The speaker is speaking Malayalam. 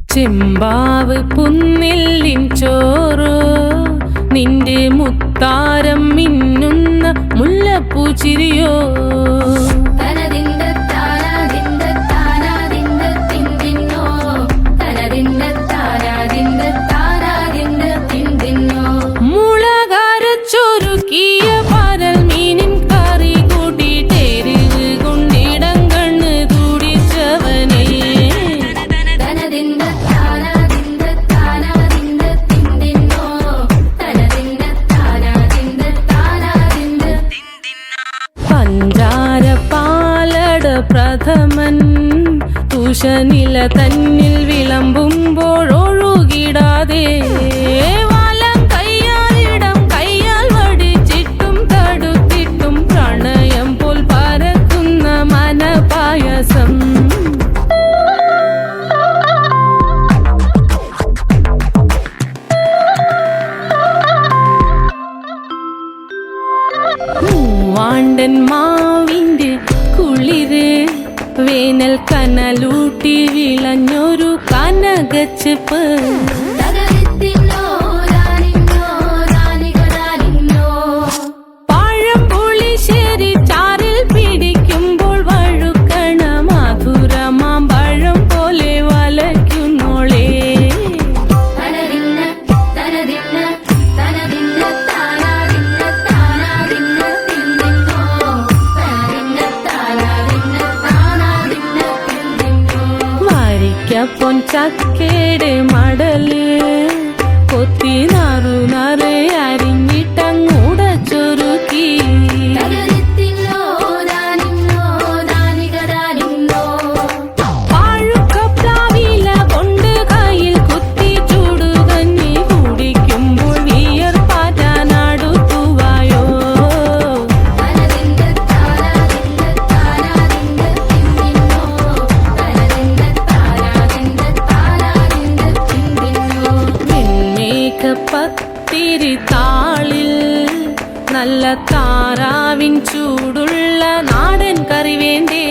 ചെമ്പാവ് പുന്നില്ലിൻ ചോറ് നിന്റെ മുത്താരം മിന്നുന്ന മുല്ലപ്പൂച്ചിരിയോ മുളകരച്ചൊരുക്കിയ പരൽ മീനിൻ കറി കൂട്ടിട്ടെരിവ് കൊണ്ടിടം കണ്ണ് തുടിച്ചവനേ പഞ്ചാര പാലട പ്രഥമൻ തുഷനില തന്നിൽ വിളമ്പുമ്പോഴൊഴുകിടാതെ വലം കയ്യാൽ ഇടം കയ്യാൽ വടിച്ചിട്ടും തടുത്തിട്ടും പ്രണയം പോൽ പരക്കുന്ന മനപായസം മൂവാണ്ടൻ മാവിന്റെ കുളിര് വേനൽ കനലൂട്ടി വിളഞ്ഞൊരു കനകച്ചെപ്പ് പഴംപുളിശ്ശേരി ചാറിൽ പിടിക്കുമ്പോൾ വഴുക്കണ മധുരമാം പഴം പോലെ വലയ്ക്കുന്നോളേ പൊൻചക്കേട് മടല് കൊത്തി നാറു നാറ് അരിഞ്ഞിട്ടങ്ങൂട ചൊരുക്കി പാഴുക്കപ്ലാവില കൊണ്ട് കയ്യിൽ കുത്തി ചൂടുകഞ്ഞി കുടിക്കുമ്പോൾ വിയർപ്പാറ്റാനടുത്തുവായോ പത്തിരി താളിൽ നല്ല താറാവിൻ ചൂടുള്ള നാടൻ കറി വേണ്ടേ.